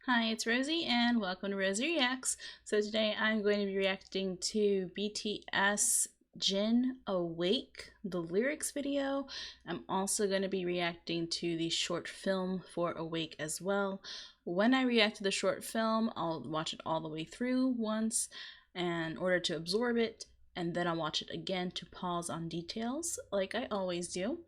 Hi, it's Rosie and welcome to Rosie Reacts. So today I'm going to be reacting to BTS Jin Awake, the lyrics video. I'm also going to be reacting to the short film for Awake as well. When I react to the short film, I'll watch it all the way through once in order to absorb it, and then I'll watch it again to pause on details like I always do.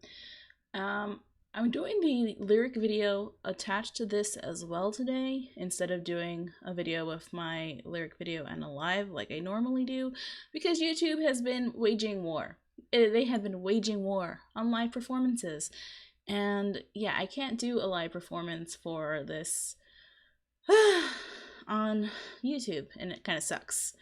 I'm doing the lyric video attached to this as well today, instead of doing a video with my lyric video and a live like I normally do, because YouTube has been waging war. They have been waging war on live performances. And yeah, I can't do a live performance for this on YouTube, and it kind of sucks.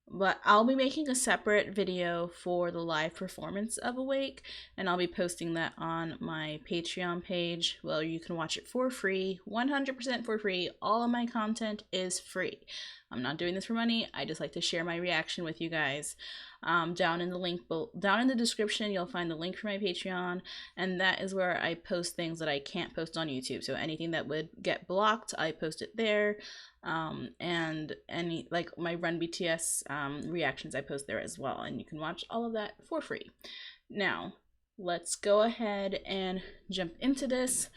But I'll be making a separate video for the live performance of Awake, and I'll be posting that on my Patreon page. Well, you can watch it for free, 100% for free. All of my content is free. I'm not doing this for money. I just like to share my reaction with you guys. Down in the description, you'll find the link for my Patreon, and that is where I post things that I can't post on YouTube. So anything that would get blocked, I post it there. And any like my Run BTS reactions, I post there as well, and you can watch all of that for free. Now let's go ahead and jump into this.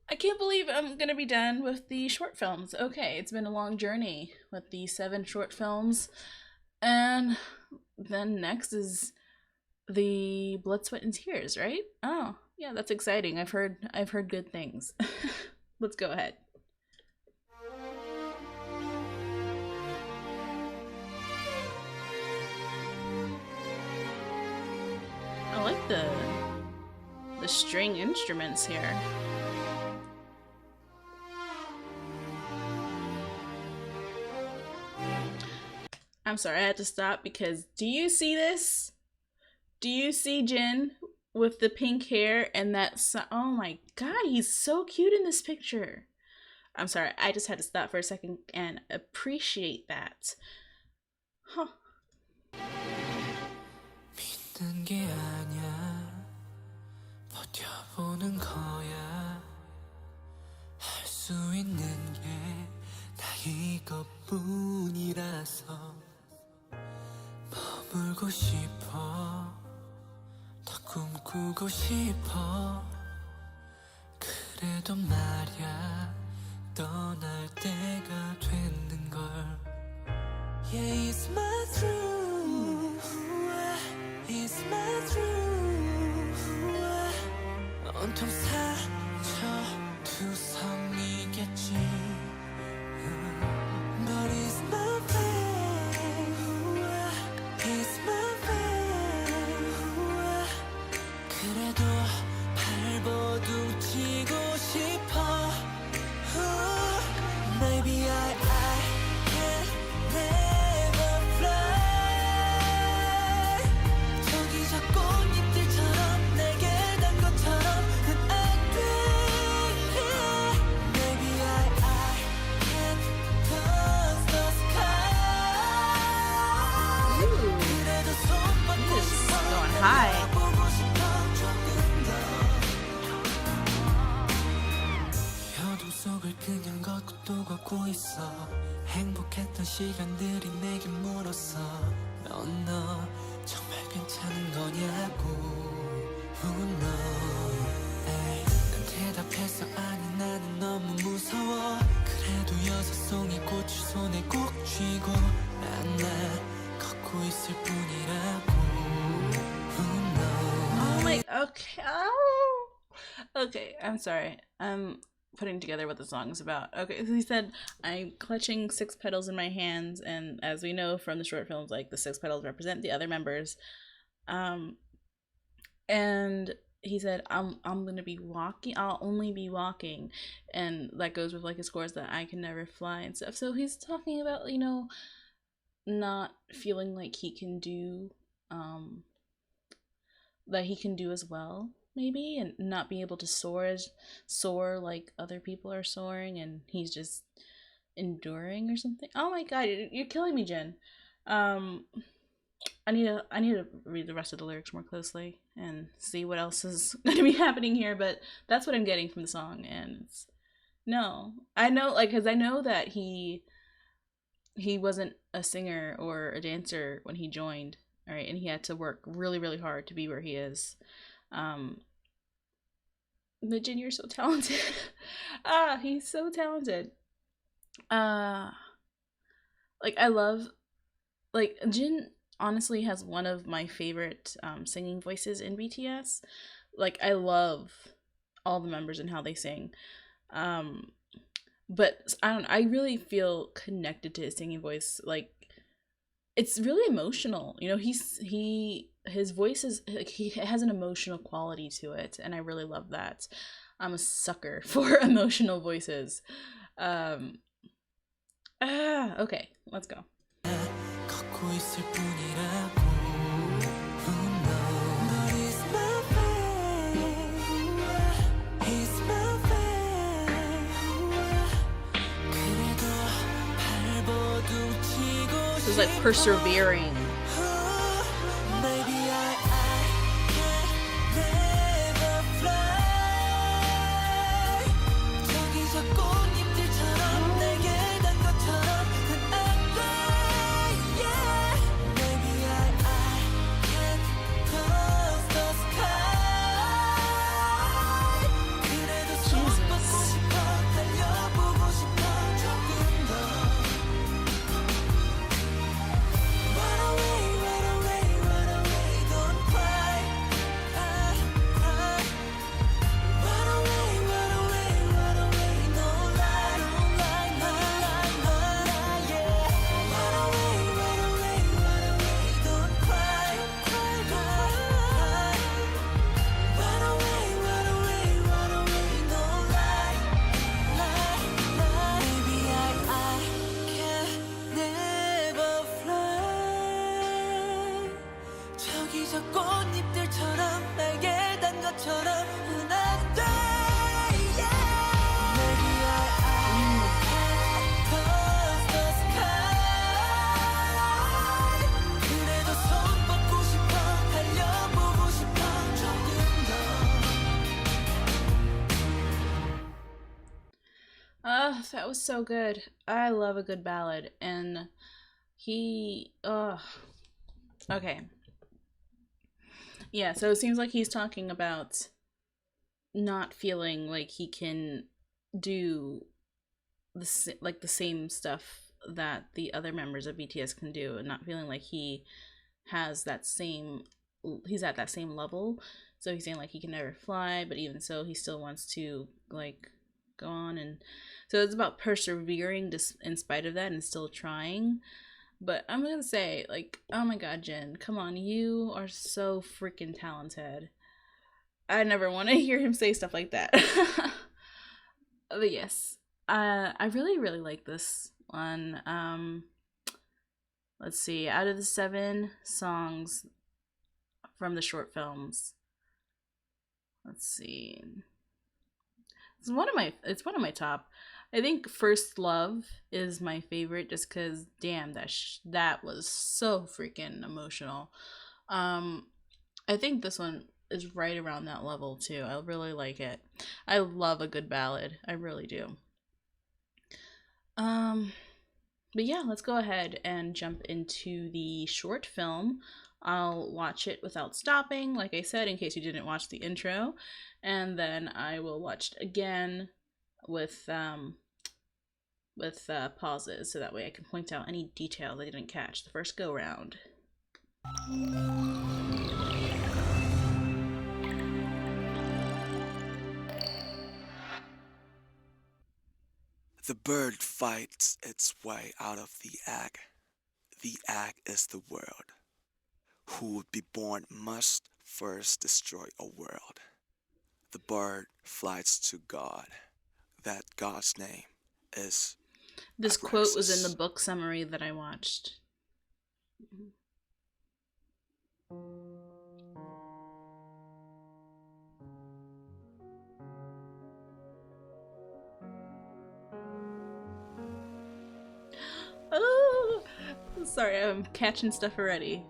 I can't believe I'm gonna be done with the short films. Okay, it's been a long journey with the 7 short films, and then next is the Blood, Sweat, and Tears, right? Oh yeah, that's exciting. I've heard good things. Let's go ahead. I like the string instruments here. I'm sorry, I had to stop because do you see this? Do you see Jin with the pink hair and that oh my god, he's so cute in this picture. I'm sorry, I just had to stop for a second and appreciate that. Huh. 버텨보는 거야. 할 수 있는 게 다 이것뿐이라서 머물고 싶어. 더 꿈꾸고 싶어. 그래도 말야 떠날 때가 됐는걸. Yeah, it's my truth. It's my truth. 온통 상처투성이겠지. But it's my faith. It's my faith. 그래도 발버둥치고 싶어. Maybe I can never fly. 저기 저 꽃잎들처럼 내게 단 것처럼 안 돼. Maybe I can touch the sky. 그래도 손뻗고 싶어. Going high. 보고 싶어 조금 더. 어둠 속을 그냥 걷고 또 걷고 있어. 행복했던 시간들이 내게 물었어. 너 정말 괜찮은 거냐고. Who knows? 에이, 난 대답했어. 아니 나는 너무 무서워. 그래도 6송이 꽃을 손에 꼭 쥐고 난 걷고 있을 뿐이라고. Who knows? Oh my, okay. Oh. Okay, I'm sorry. I'm putting together what the song is about. Okay, so he said, I'm clutching 6 petals in my hands, and as we know from the short films, like the 6 petals represent the other members. And he said, I'm gonna be walking, I'll only be walking, and that goes with like his chorus that I can never fly and stuff. So he's talking about, you know, not feeling like he can do that he can do as well, maybe, and not being able to soar like other people are soaring, and he's just enduring or something. Oh my god, you're killing me, Jen. I need to read the rest of the lyrics more closely and see what else is going to be happening here, but that's what I'm getting from the song, and No, I know, like, because I know that he wasn't a singer or a dancer when he joined, all right, and he had to work really, really hard to be where he is. Um, but Jin, you're so talented. He's so talented. Uh, like I love, like Jin honestly has one of my favorite singing voices in BTS. Like I love all the members and how they sing. Um, but I don't. I really feel connected to his singing voice. Like it's really emotional. You know, his voice is like, he has an emotional quality to it, and I really love that. I'm a sucker for emotional voices. Um, okay, let's go. 걷고 있을 뿐이라고 Who knows But it's my fate It's my fate 그래도 발버둥치고 This is like persevering. Maybe I can never fly 저기 저 꽃잎들처럼 내게 단 것처럼 난 안 돼 yeah Maybe I can cross the sky 그래도 손뻗고 싶어 달려보고 싶어 조금 더 Run away, run away, run away, don't cry, cry, cry. Run away, run away, run away, no lie, no lie, no lie, no lie, yeah. Run away, run away, run away, don't cry, cry, cry, cry. Run away, run away, run away, no lie, lie, lie. Maybe I can never fly. 저기 저 꽃잎들처럼 날개 단 것처럼은 안 돼. Yeah. Maybe I can cross the sky. 그래도 손 뻗고 싶어 달려보고 싶어 조금 더. That was so good. I love a good ballad, and okay. Yeah, so it seems like he's talking about not feeling like he can do the same stuff that the other members of BTS can do, and not feeling like has that same he's at that same level. So he's saying like he can never fly, but even so, he still wants to like go on, and so it's about persevering in spite of that and still trying. But I'm gonna say, like, oh my god, Jin, come on, you are so freaking talented. I never want to hear him say stuff like that. But yes, I really, really like this one. Let's see, out of the 7 songs from the short films, let's see, it's one of my top. I think First Love is my favorite just because damn that was so freaking emotional. I think this one is right around that level too. I really like it. I love a good ballad. I really do. But yeah, let's go ahead and jump into the short film. I'll watch it without stopping, like I said, in case you didn't watch the intro, and then I will watch it again with pauses, so that way I can point out any details I didn't catch the first go round. The bird fights its way out of the egg. The egg is the world. Who would be born must first destroy a world. The bird flies to God. That God's name is This quote was in the Abraxas. book summary that I watched. Oh, sorry, I'm catching stuff already.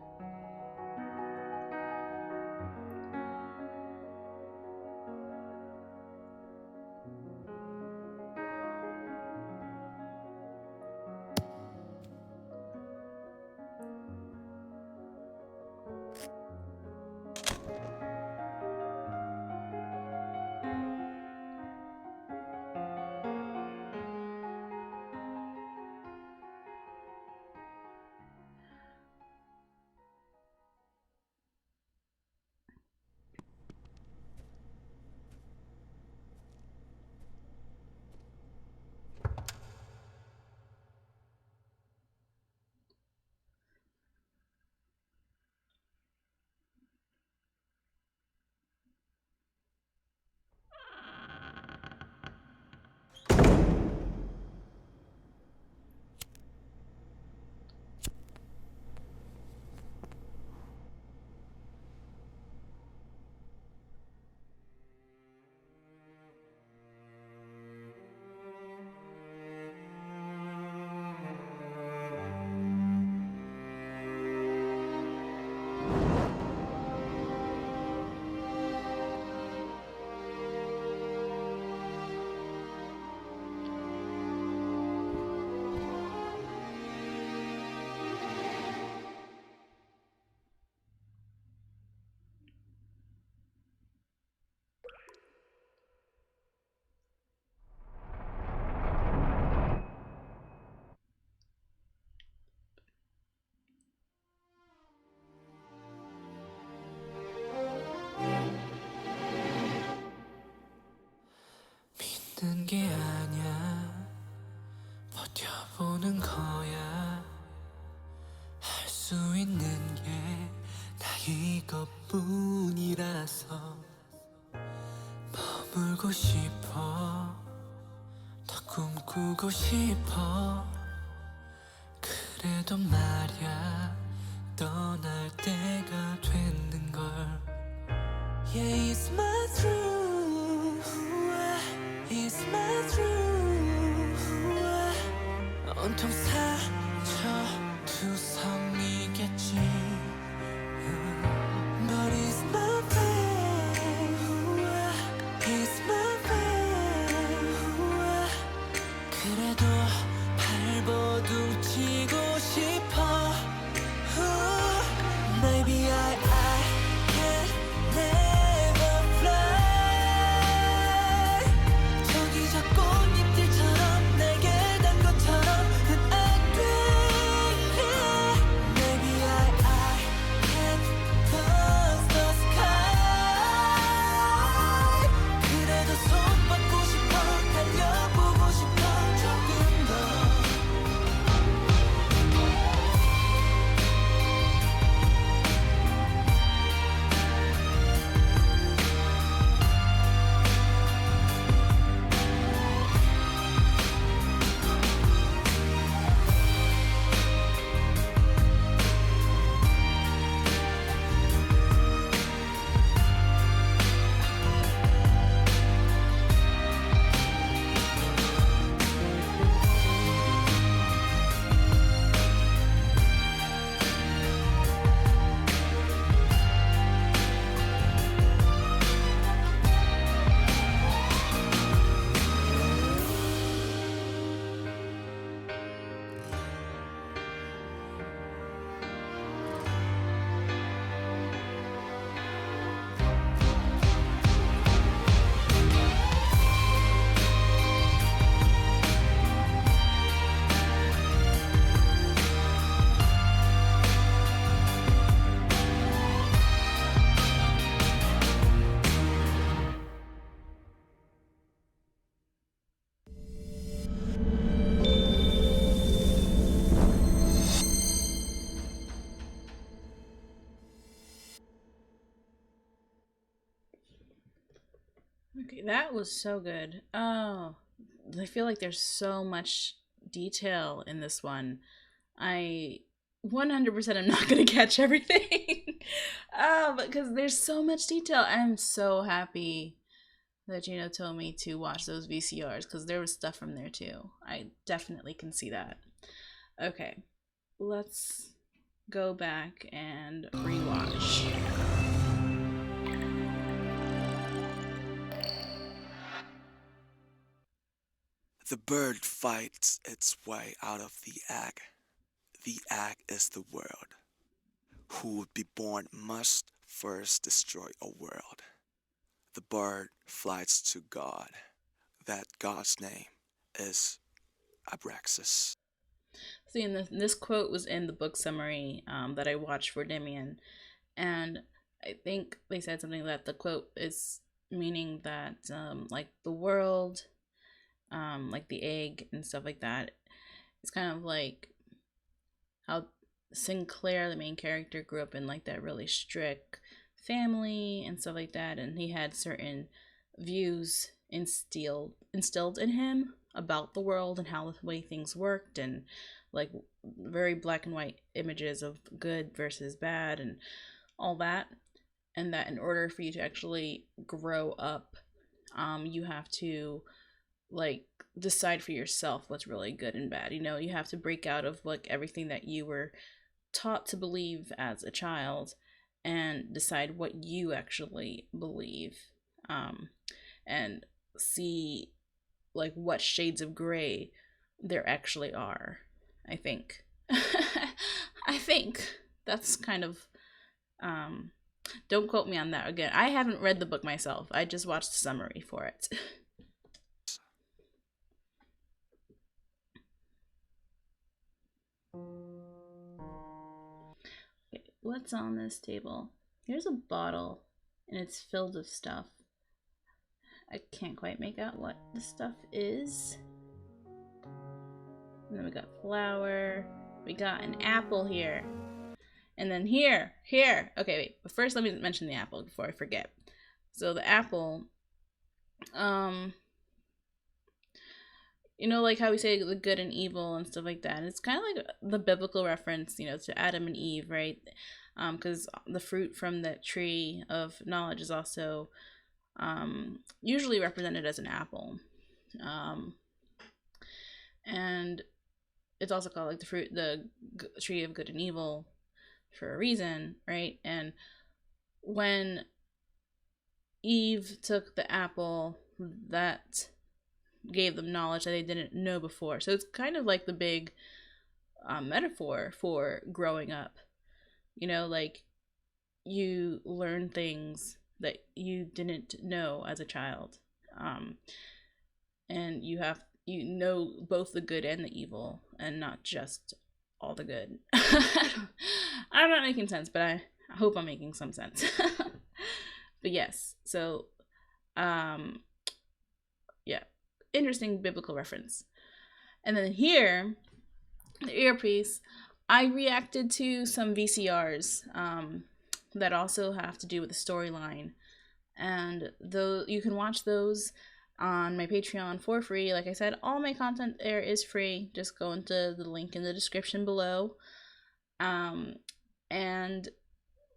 게 아냐 버텨보는 거야 할 수 있는 게 다 이것뿐이라서 머물고 싶어 더 꿈꾸고 싶어 그래도 말야 떠날 때가 됐는걸 Yeah, it's my truth It's my truth 온통 사쳐 투성이겠지 But it's my faith It's my faith 그래도 발버둥 치고 싶어 Maybe I can never fly 저기 저 꽃잎들처럼 내게 단 것처럼은 안 돼 Maybe I can touch the sky 그래도 손 뻗고 싶어 달려보고 싶어 조금 더 Okay, that was so good. Oh, I feel like there's so much detail in this one. I 100% am not going to catch everything. Because there's so much detail. I'm so happy that Gino told me to watch those VCRs because there was stuff from there too. I definitely can see that. Okay, let's go back and rewatch. The bird fights its way out of the egg. The egg is the world. Who would be born must first destroy a world. The bird flies to God. That God's name is Abraxas. See, and this quote was in the book summary that I watched for Demian, and I think they said something that the quote is meaning that like the world, like the egg and stuff like that, it's kind of like how Sinclair, the main character, grew up in like that really strict family and stuff like that, and he had certain views instilled in him about the world and how the way things worked, and like very black and white images of good versus bad and all that, and that in order for you to actually grow up, you have to like decide for yourself what's really good and bad. You know, you have to break out of like everything that you were taught to believe as a child and decide what you actually believe, and see like what shades of gray there actually are. I think I think that's kind of don't quote me on that. Again, I haven't read the book myself. I just watched the summary for it. Okay, what's on this table? Here's a bottle and it's filled with stuff. I can't quite make out what the stuff is. And then we got flour. We got an apple here. And then here. Okay, wait. But first let me mention the apple before I forget. So the apple, you know, like how we say the good and evil and stuff like that. And it's kind of like the biblical reference, you know, to Adam and Eve, right? Because the fruit from the tree of knowledge is also usually represented as an apple. And it's also called like the tree of good and evil for a reason, right? And when Eve took the apple, that gave them knowledge that they didn't know before. So it's kind of like the big metaphor for growing up. You know, like you learn things that you didn't know as a child, and you know both the good and the evil, and not just all the good. I'm not making sense, but I hope I'm making some sense. But yes, so yeah, interesting biblical reference. And then here, the earpiece, I reacted to some VCRs that also have to do with the storyline, and though you can watch those on my Patreon for free. Like I said, all my content there is free. Just go into the link in the description below. And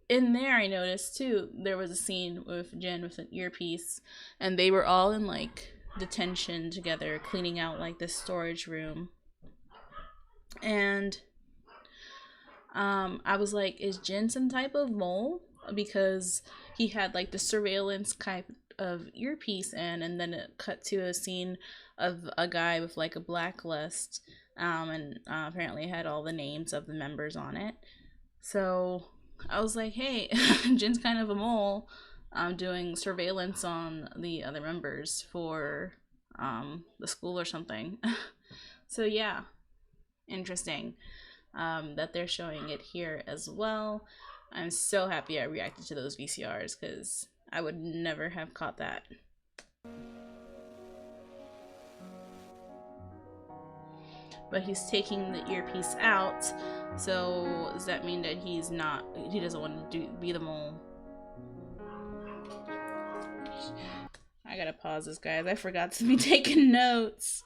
in there I noticed too, there was a scene with Jin with an earpiece, and they were all in like detention together, cleaning out like this storage room. And I was like, is Jin some type of mole? Because he had like the surveillance type of earpiece in, and then it cut to a scene of a guy with like a blacklist, and apparently had all the names of the members on it. So I was like, hey, Jin's kind of a mole, doing surveillance on the other members for the school or something. So yeah, interesting that they're showing it here as well. I'm so happy I reacted to those VCRs because I would never have caught that. But he's taking the earpiece out, so does that mean that he doesn't want to be the mole? I gotta pause this, guys. I forgot to be taking notes.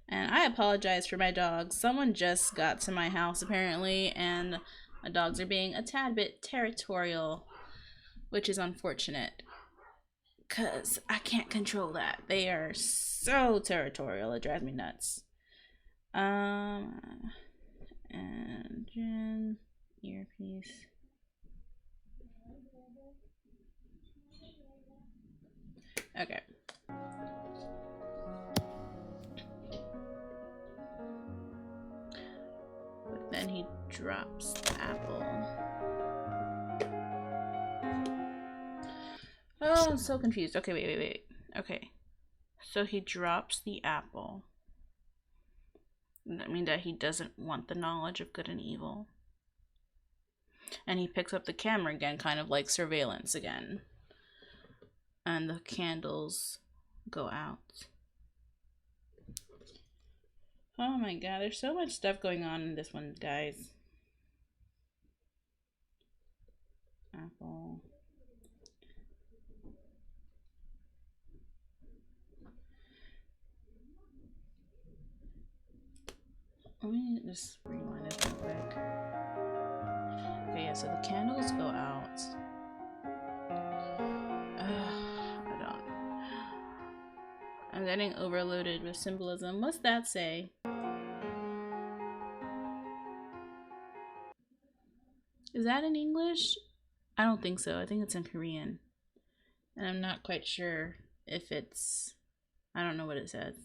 And I apologize for my dogs. Someone just got to my house apparently, and my dogs are being a tad bit territorial, which is unfortunate, because I can't control that. They are so territorial, it drives me nuts. And Jin, earpiece. Okay. But then he drops the apple. Oh, I'm so confused. Okay, wait. Okay. So he drops the apple. Does that mean that he doesn't want the knowledge of good and evil? And he picks up the camera again, kind of like surveillance again. And the candles go out. Oh my god, there's so much stuff going on in this one, guys. Apple. Let me just rewind this real quick. Okay, yeah, so the candles go out. I'm getting overloaded with symbolism. What's that say? Is that in English? I don't think so. I think it's in Korean. And I'm not quite sure if it's... I don't know what it says.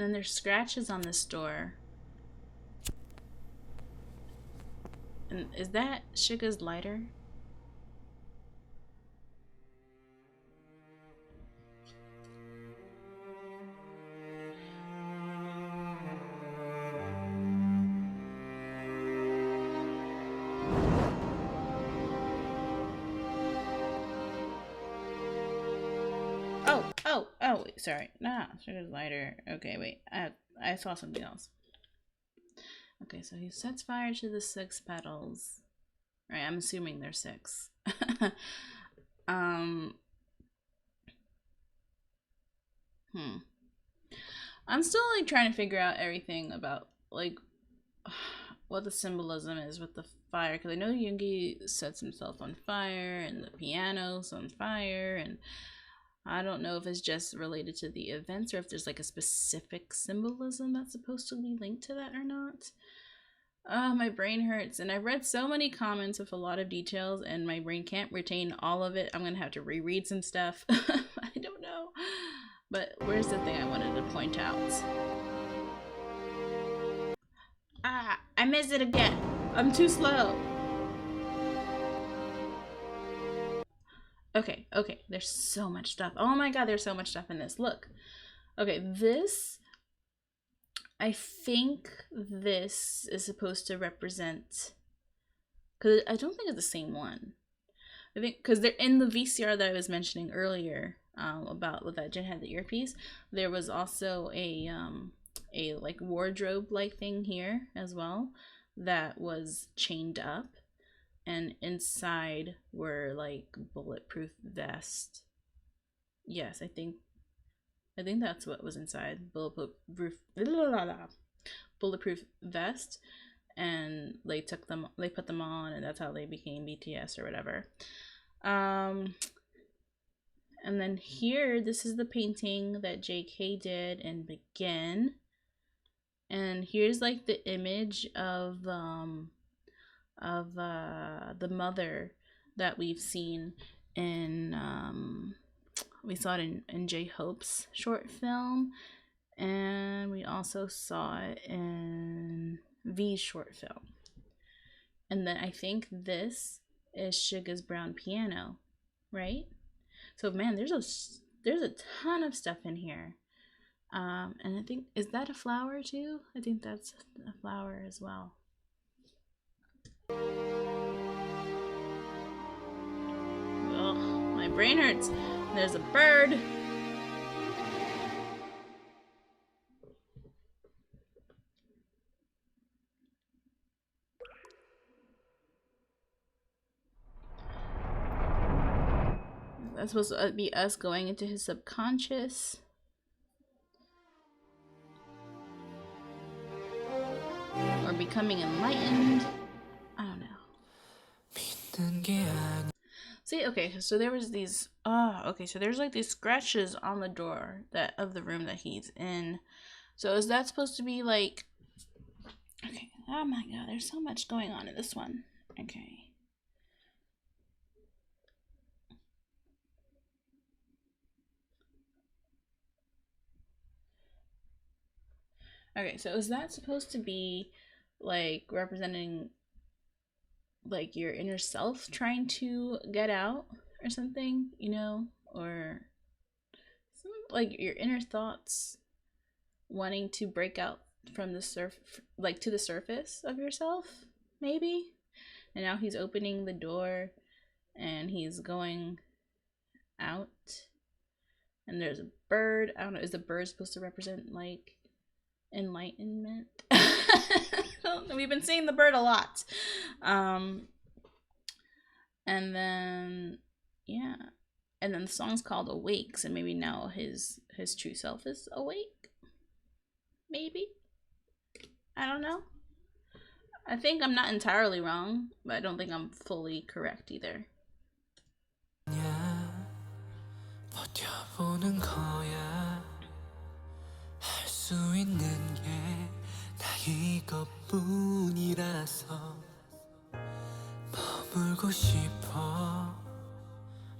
And then there's scratches on this door. And is that Suga's lighter? Oh, wait, sorry. Nah, Sugar's lighter. Okay, wait. I saw something else. Okay, so he sets fire to the 6 petals. Right, I'm assuming there's 6. I'm still like trying to figure out everything about like what the symbolism is with the fire, because I know Yoongi sets himself on fire and the piano's on fire, and I don't know if it's just related to the events or if there's like a specific symbolism that's supposed to be linked to that or not. My brain hurts, and I've read so many comments with a lot of details and my brain can't retain all of it. I'm gonna have to reread some stuff. I don't know. But where's the thing I wanted to point out? Ah, I missed it again. I'm too slow. Okay, there's so much stuff. Oh my god, there's so much stuff in this. Look. Okay, this, I think this is supposed to represent, because I don't think it's the same one. I think, because they're in the VCR that I was mentioning earlier, about with that Jin had the earpiece, there was also a like wardrobe like thing here as well that was chained up. And inside were like bulletproof vest. Yes, I think that's what was inside. Bulletproof vest, and they put them on, and that's how they became BTS or whatever. And then here, this is the painting that JK did in Begin. And here's like the image of the mother that we've seen in we saw it in J-Hope's short film, and we also saw it in V's short film. And then I think this is Suga's brown piano, right? So man, there's a ton of stuff in here. And I think, is that a flower too? I think that's a flower as well. Ugh, my brain hurts. There's a bird. That's supposed to be us going into his subconscious. Or becoming enlightened. I don't know. See, okay, so there was these, so there's like these scratches on the door of the room that he's in. So is that supposed to be like, okay, oh my god, there's so much going on in this one. Okay. Okay, so is that supposed to be like representing like your inner self trying to get out or something, you know, or like your inner thoughts wanting to break out from the like to the surface of yourself, maybe? And now he's opening the door and he's going out, and there's a bird. I don't know, is the bird supposed to represent like enlightenment? We've been seeing the bird a lot. And then yeah, and then the song's called Awake, so maybe now his true self is awake, maybe. I don't know. I think I'm not entirely wrong, but I don't think I'm fully correct either. 버텨보는 거야. 할 수 있는 게 다 이것뿐이라서 머물고 싶어.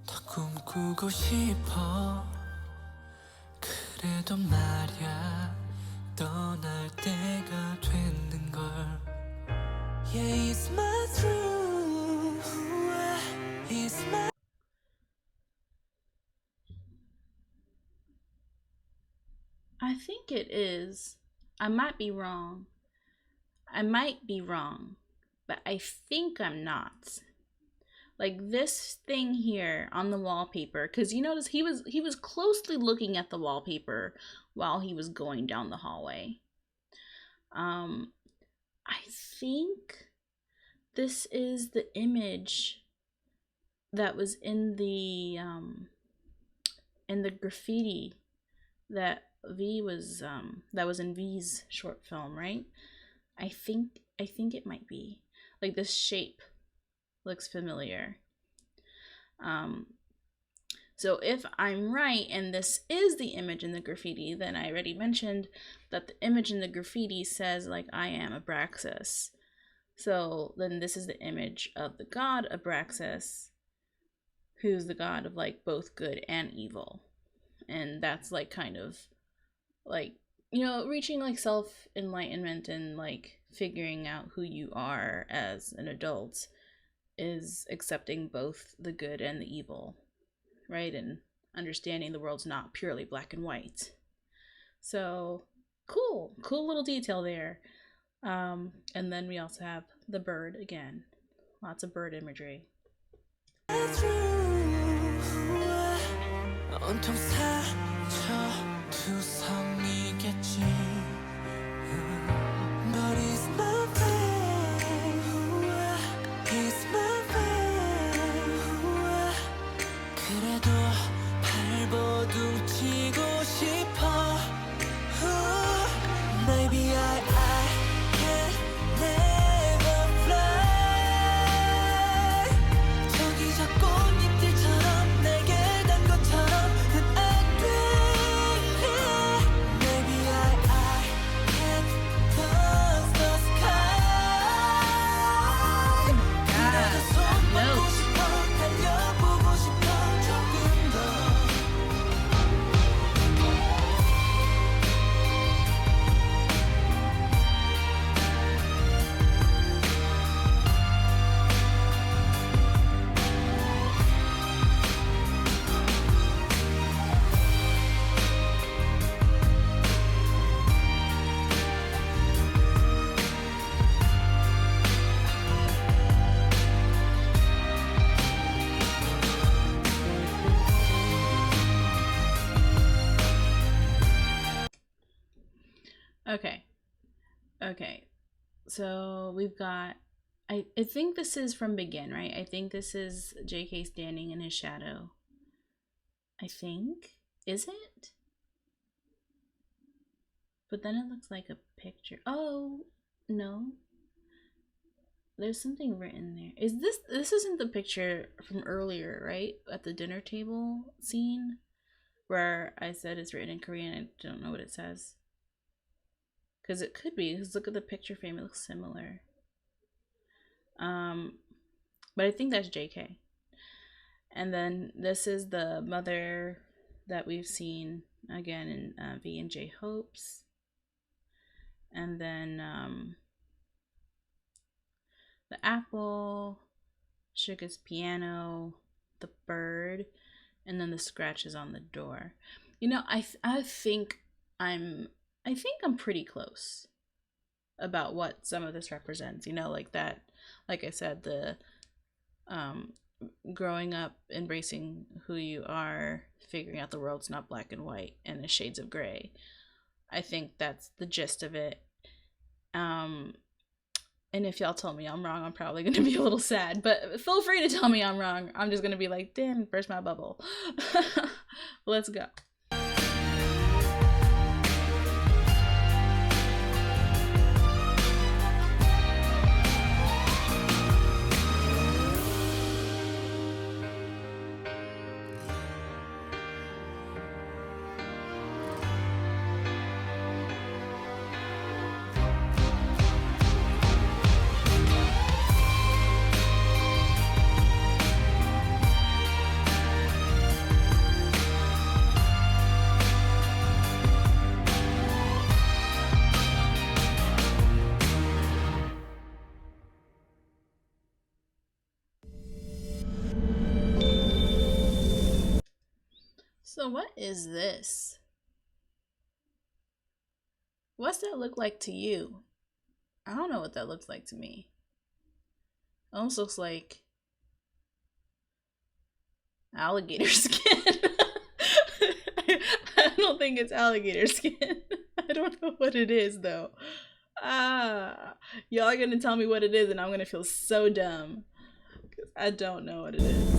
더 꿈꾸고 싶어. 그래도 말야 떠날 때가 됐는걸. Yeah, it's my truth. It's my I think it is. I might be wrong. But I think I'm not. Like this thing here on the wallpaper, because you notice he was closely looking at the wallpaper while he was going down the hallway. I think this is the image that was in the graffiti that that was in V's short film, right? I think it might be. Like this shape looks familiar. So if I'm right and this is the image in the graffiti, then I already mentioned that the image in the graffiti says like I am Abraxas. So then this is the image of the god Abraxas, who's the god of like both good and evil. And that's like kind of like, you know, reaching like self-enlightenment and like figuring out who you are as an adult is accepting both the good and the evil, right? And understanding the world's not purely black and white. So cool little detail there. And then we also have the bird again. Lots of bird imagery. 온통 상처투성이겠지. But it's my fate. It's my fate. 그래도 발버둥 치고 싶어. Maybe I can never fly. 저기 저 꽃잎들처럼 내게 단 것처럼은 안 돼. Maybe I can touch the sky. 그래도 손 뻗고 싶어. 달려보고 싶어. 조금 더. Okay. So we've got, I think this is from Begin, right? I think this is JK standing in his shadow. I think. Is it? But then it looks like a picture. Oh, no. There's something written there. This isn't the picture from earlier, right? At the dinner table scene where I said it's written in Korean. I don't know what it says. Because it could be, because look at the picture frame, it looks similar. But I think that's JK. And then this is the mother that we've seen again in V and J Hopes. And then the apple, Suga's piano, the bird, and then the scratches on the door. You know, I think I'm pretty close about what some of this represents, you know, like that, like I said, the growing up, embracing who you are, figuring out the world's not black and white and the shades of gray. I think that's the gist of it. And if y'all tell me I'm wrong, I'm probably going to be a little sad, but feel free to tell me I'm wrong. I'm just going to be like, damn, burst my bubble. Let's go. So what is this? What's that look like to you? I don't know what that looks like to me. It almost looks like alligator skin. I don't think it's alligator skin. I don't know what it is though. Y'all are gonna tell me what it is and I'm gonna feel so dumb. Because I don't know what it is.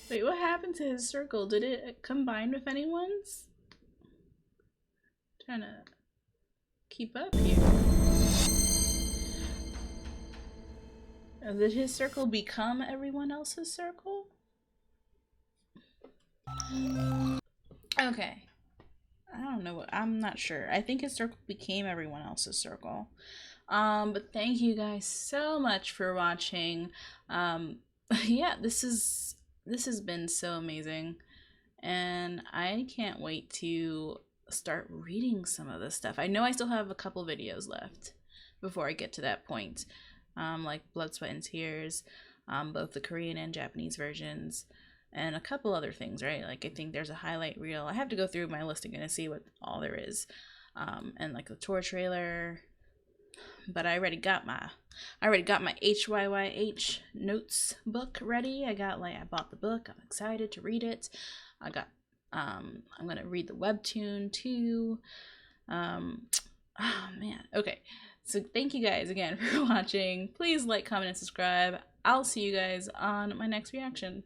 Wait, what happened to his circle? Did it combine with anyone's? Trying to keep up here. Did his circle become everyone else's circle? Okay. I don't know. I'm not sure. I think his circle became everyone else's circle. But thank you guys so much for watching. Yeah, this has been so amazing. And I can't wait to start reading some of this stuff. I know I still have a couple videos left before I get to that point. Like Blood, Sweat, and Tears, both the Korean and Japanese versions, and a couple other things, right? Like I think there's a highlight reel. I have to go through my list again to see what all there is, and like the tour trailer. But I already got my HYYH notes book ready. I bought the book. I'm excited to read it. I'm gonna read the webtoon too. Oh man. Okay. So thank you guys again for watching. Please like, comment, and subscribe. I'll see you guys on my next reaction.